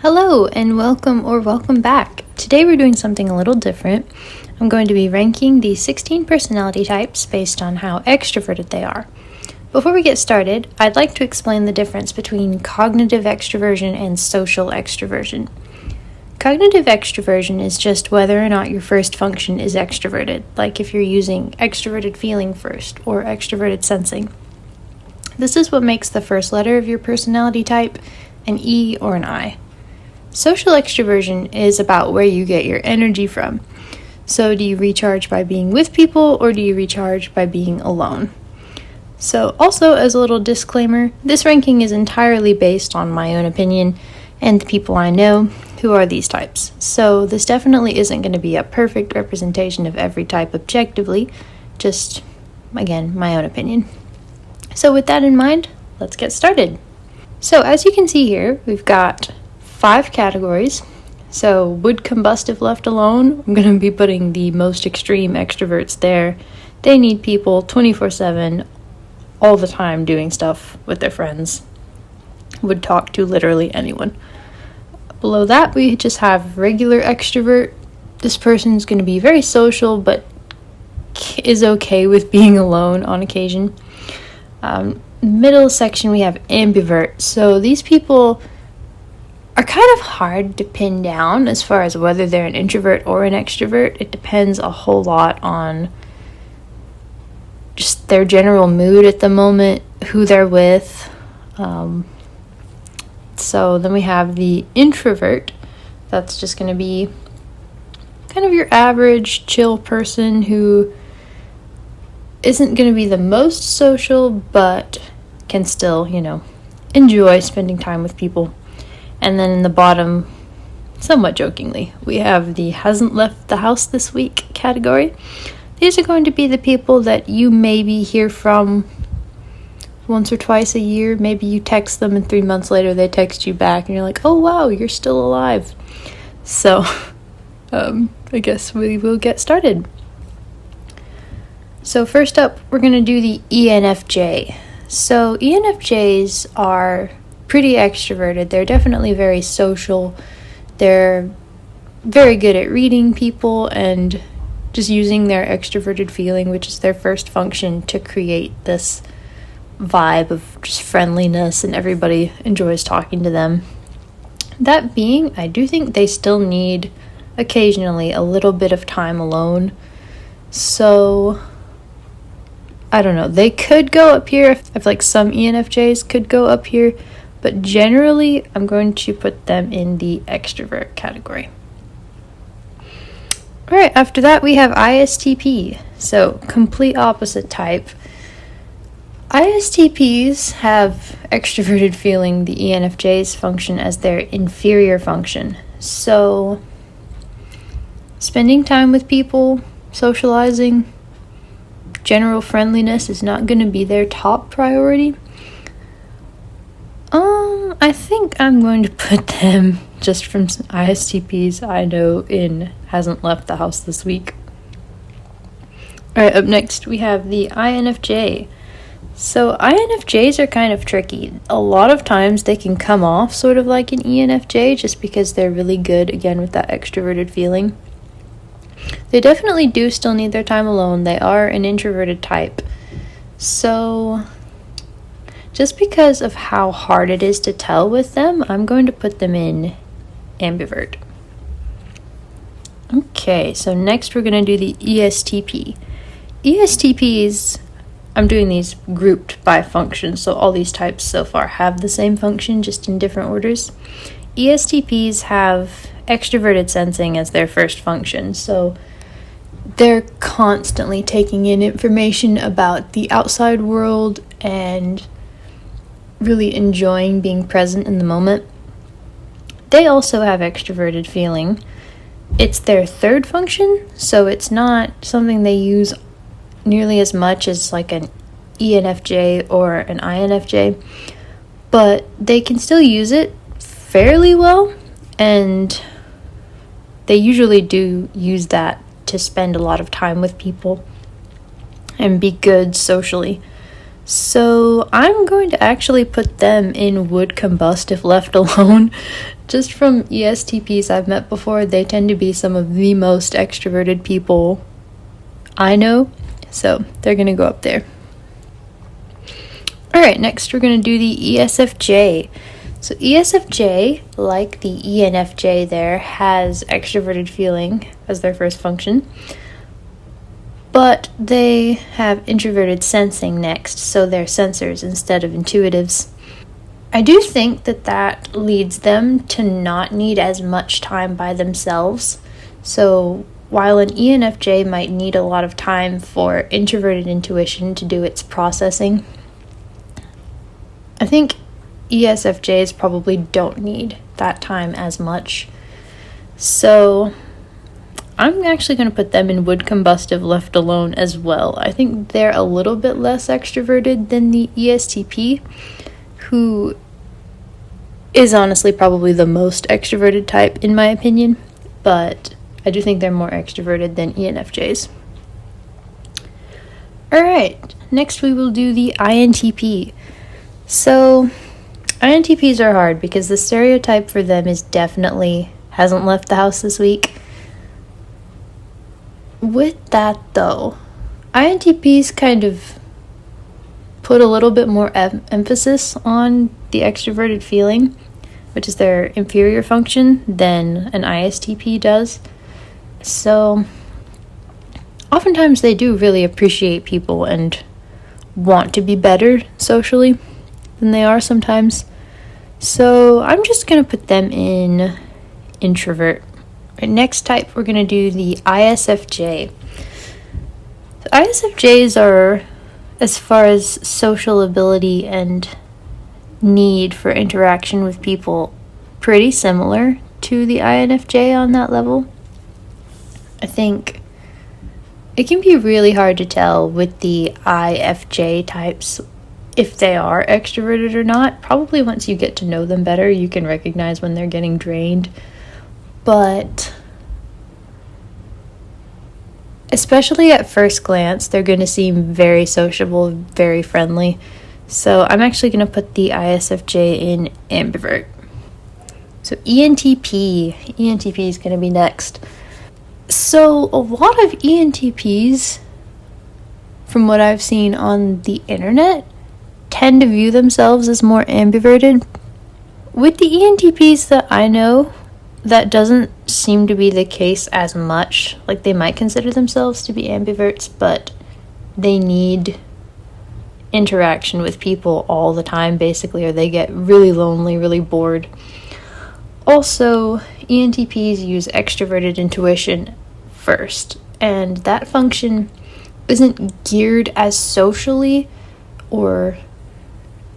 Hello and welcome back. Today we're doing something a little different. I'm going to be ranking the 16 personality types based on how extroverted they are. Before we get started, I'd like to explain the difference between cognitive extroversion and social extroversion. Cognitive extroversion is just whether or not your first function is extroverted, like if you're using extroverted feeling first or extroverted sensing. This is what makes the first letter of your personality type an E or an I. Social extroversion is about where you get your energy from. So do you recharge by being with people or do you recharge by being alone? So also, as a little disclaimer, this ranking is entirely based on my own opinion and the people I know who are these types. So this definitely isn't going to be a perfect representation of every type objectively, just, again, my own opinion. So with that in mind, let's get started. So as you can see here, we've got 5 categories. So would combustive left alone, I'm going to be putting the most extreme extroverts there. They need people 24/7, all the time doing stuff with their friends. Would talk to literally anyone. Below that, we just have regular extrovert. This person's going to be very social, but is okay with being alone on occasion. Middle section, we have ambivert. So these people are kind of hard to pin down as far as whether they're an introvert or an extrovert. It depends a whole lot on just their general mood at the moment, who they're with. So then we have the introvert. That's just going to be kind of your average chill person who isn't going to be the most social, but can still, enjoy spending time with people. And then in the bottom, somewhat jokingly, we have the hasn't left the house this week category. These are going to be the people that you maybe hear from once or twice a year. Maybe you text them and 3 months later they text you back and you're like, oh wow, you're still alive. So, I guess we will get started. So first up, we're going to do the ENFJ. So ENFJs are pretty extroverted. They're definitely very social. They're very good at reading people and just using their extroverted feeling, which is their first function, to create this vibe of just friendliness, and everybody enjoys talking to them. That being, I do think they still need occasionally a little bit of time alone. So I don't know. They could go up here. If like some ENFJs could go up here. But generally, I'm going to put them in the extrovert category. Alright, after that we have ISTP. So, complete opposite type. ISTPs have extroverted feeling. The ENFJs function as their inferior function. So, spending time with people, socializing, general friendliness is not going to be their top priority. I think I'm going to put them, just from some ISTPs I know, in hasn't left the house this week. Alright, up next we have the INFJ. So INFJs are kind of tricky. A lot of times they can come off sort of like an ENFJ just because they're really good, again, with that extroverted feeling. They definitely do still need their time alone. They are an introverted type. So just because of how hard it is to tell with them, I'm going to put them in ambivert. Okay, so next we're going to do the ESTP. ESTPs, I'm doing these grouped by function, so all these types so far have the same function, just in different orders. ESTPs have extroverted sensing as their first function, so they're constantly taking in information about the outside world and really enjoying being present in the moment. They also have extroverted feeling. It's their third function, so it's not something they use nearly as much as like an ENFJ or an INFJ, but they can still use it fairly well, and they usually do use that to spend a lot of time with people and be good socially. So I'm going to actually put them in would combust if left alone, just from ESTPs I've met before, they tend to be some of the most extroverted people I know, so they're going to go up there. Alright, next we're going to do the ESFJ. So ESFJ, like the ENFJ there, has extroverted feeling as their first function, but they have introverted sensing next, so they're sensors instead of intuitives. I do think that leads them to not need as much time by themselves. So while an ENFJ might need a lot of time for introverted intuition to do its processing, I think ESFJs probably don't need that time as much. So I'm actually going to put them in wood combustive left alone as well. I think they're a little bit less extroverted than the ESTP, who is honestly probably the most extroverted type in my opinion, but I do think they're more extroverted than ENFJs. Alright, next we will do the INTP. So INTPs are hard because the stereotype for them is definitely hasn't left the house this week. With that though, INTPs kind of put a little bit more emphasis on the extroverted feeling, which is their inferior function, than an ISTP does. So oftentimes they do really appreciate people and want to be better socially than they are sometimes. So I'm just going to put them in introvert. Right, next type, we're going to do the ISFJ. So ISFJs are, as far as social ability and need for interaction with people, pretty similar to the INFJ on that level. I think it can be really hard to tell with the IFJ types if they are extroverted or not. Probably once you get to know them better, you can recognize when they're getting drained. But especially at first glance, they're going to seem very sociable, very friendly. So I'm actually going to put the ISFJ in ambivert. So ENTP is going to be next. So a lot of ENTPs, from what I've seen on the internet, tend to view themselves as more ambiverted. With the ENTPs that I know, that doesn't seem to be the case as much. Like, they might consider themselves to be ambiverts, but they need interaction with people all the time, basically, or they get really lonely, really bored. Also, ENTPs use extroverted intuition first, and that function isn't geared as socially or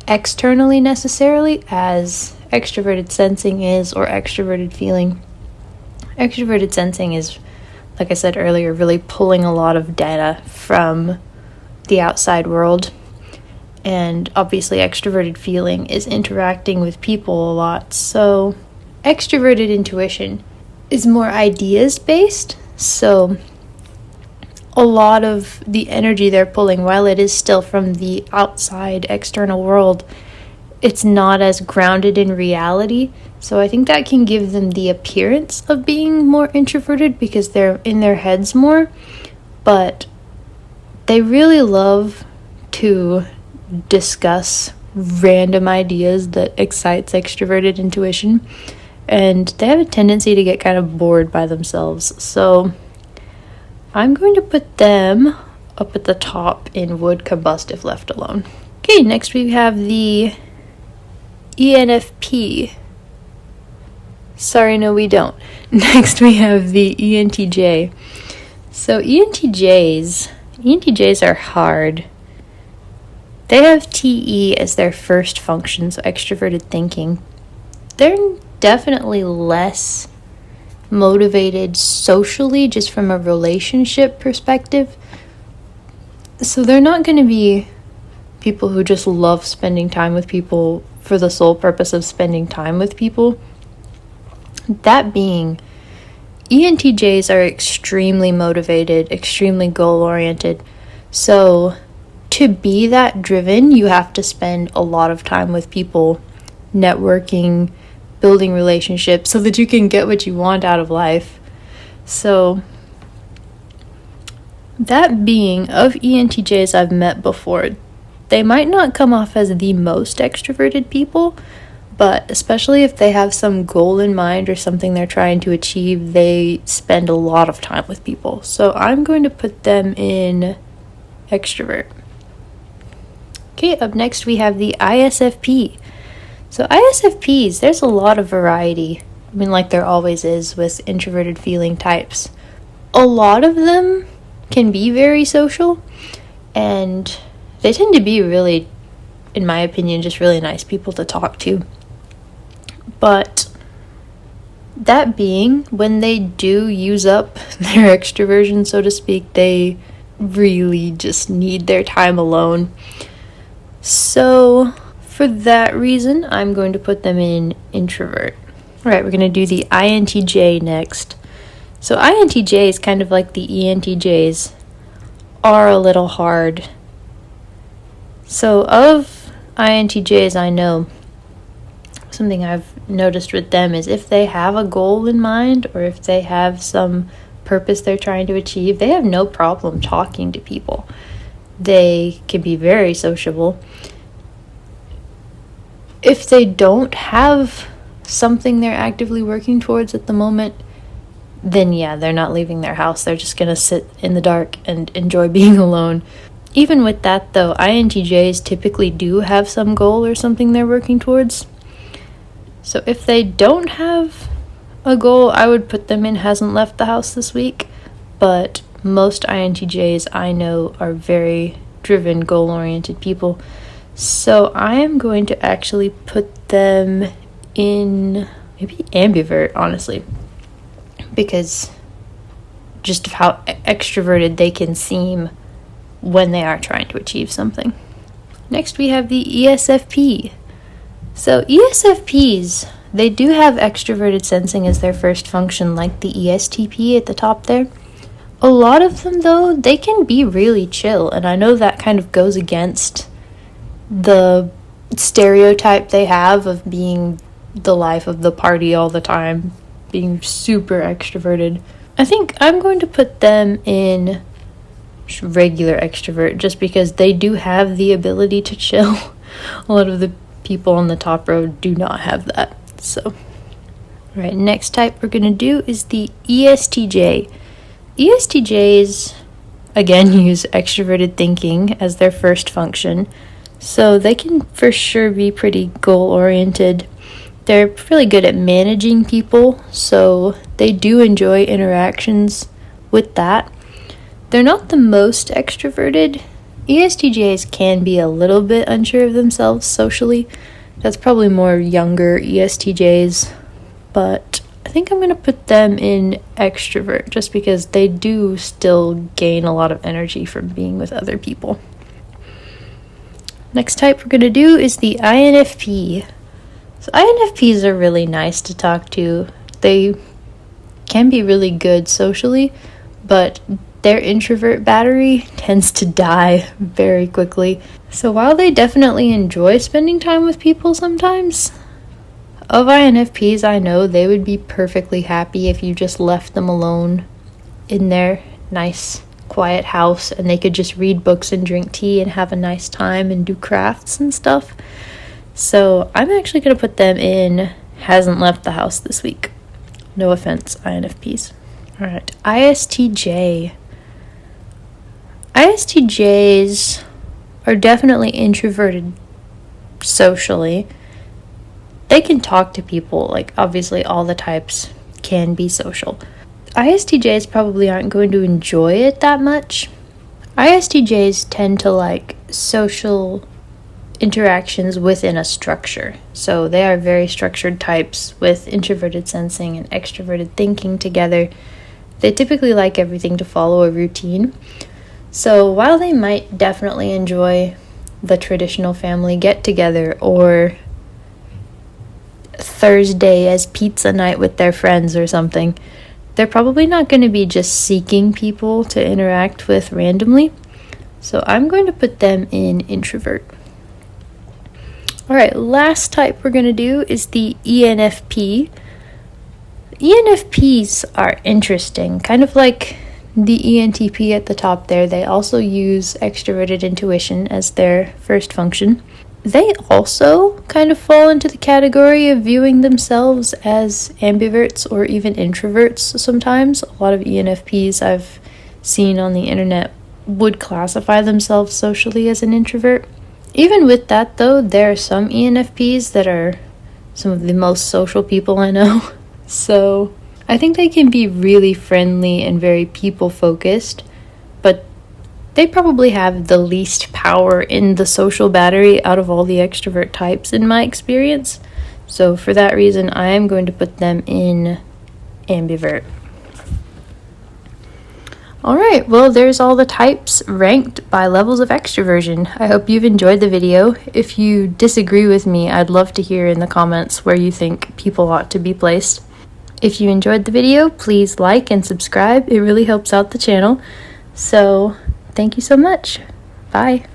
externally necessarily as extroverted sensing is, or extroverted feeling. Extroverted sensing is, like I said earlier, really pulling a lot of data from the outside world. And obviously extroverted feeling is interacting with people a lot. So extroverted intuition is more ideas based. So a lot of the energy they're pulling, while it is still from the outside external world, it's not as grounded in reality. So I think that can give them the appearance of being more introverted because they're in their heads more. But they really love to discuss random ideas that excites extroverted intuition. And they have a tendency to get kind of bored by themselves. So I'm going to put them up at the top in wood combustive left alone. Okay, next we have the ENFP. Sorry, no we don't. Next we have the ENTJ. So ENTJs are hard. They have TE as their first function, so extroverted thinking. They're definitely less motivated socially, just from a relationship perspective. So they're not going to be people who just love spending time with people for the sole purpose of spending time with people. That being, ENTJs are extremely motivated, extremely goal-oriented. So to be that driven, you have to spend a lot of time with people, networking, building relationships so that you can get what you want out of life. So that being, of ENTJs I've met before, they might not come off as the most extroverted people, but especially if they have some goal in mind or something they're trying to achieve, they spend a lot of time with people. So I'm going to put them in extrovert. Okay, up next we have the ISFP. So ISFPs, there's a lot of variety. I mean, like there always is with introverted feeling types. A lot of them can be very social, and they tend to be really, in my opinion, just really nice people to talk to. But that being, when they do use up their extroversion, so to speak, they really just need their time alone. So for that reason, I'm going to put them in introvert. All right, we're going to do the INTJ next. So INTJs, kind of like the ENTJs, are a little hard. So of INTJs I know, something I've noticed with them is if they have a goal in mind or if they have some purpose they're trying to achieve, they have no problem talking to people. They can be very sociable. If they don't have something they're actively working towards at the moment, then yeah, they're not leaving their house. They're just going to sit in the dark and enjoy being alone. Even with that though, INTJs typically do have some goal or something they're working towards. So if they don't have a goal, I would put them in hasn't left the house this week. But most INTJs I know are very driven, goal-oriented people. So I am going to actually put them in maybe ambivert, honestly. Because just of how extroverted they can seem when they are trying to achieve something. Next we have the ESFP. So ESFPs, they do have extroverted sensing as their first function, like the ESTP at the top there. A lot of them though, they can be really chill, and I know that kind of goes against the stereotype they have of being the life of the party all the time, being super extroverted. I think I'm going to put them in regular extrovert just because they do have the ability to chill. A lot of the people on the top row do not have that. So, right, next type we're going to do is the ESTJ. ESTJs, again, use extroverted thinking as their first function. So they can for sure be pretty goal-oriented. They're really good at managing people, so they do enjoy interactions with that. They're not the most extroverted. ESTJs can be a little bit unsure of themselves socially. That's probably more younger ESTJs, but I think I'm going to put them in extrovert just because they do still gain a lot of energy from being with other people. Next type we're going to do is the INFP. So INFPs are really nice to talk to. They can be really good socially, but their introvert battery tends to die very quickly. So while they definitely enjoy spending time with people sometimes, of INFPs I know they would be perfectly happy if you just left them alone in their nice quiet house and they could just read books and drink tea and have a nice time and do crafts and stuff. So I'm actually going to put them in hasn't left the house this week. No offense, INFPs. Alright, ISTJ. ISTJs are definitely introverted socially. They can talk to people, like obviously all the types can be social. ISTJs probably aren't going to enjoy it that much. ISTJs tend to like social interactions within a structure. So they are very structured types with introverted sensing and extroverted thinking together. They typically like everything to follow a routine. So while they might definitely enjoy the traditional family get-together or Thursday as pizza night with their friends or something, they're probably not going to be just seeking people to interact with randomly. So I'm going to put them in introvert. Alright, last type we're going to do is the ENFP. ENFPs are interesting, kind of like the ENTP at the top there. They also use extroverted intuition as their first function. They also kind of fall into the category of viewing themselves as ambiverts or even introverts sometimes. A lot of ENFPs I've seen on the internet would classify themselves socially as an introvert. Even with that, though, there are some ENFPs that are some of the most social people I know. So I think they can be really friendly and very people-focused, but they probably have the least power in the social battery out of all the extrovert types in my experience. So for that reason, I am going to put them in ambivert. Alright, well, there's all the types ranked by levels of extroversion. I hope you've enjoyed the video. If you disagree with me, I'd love to hear in the comments where you think people ought to be placed. If you enjoyed the video, please like and subscribe. It really helps out the channel. So, thank you so much. Bye.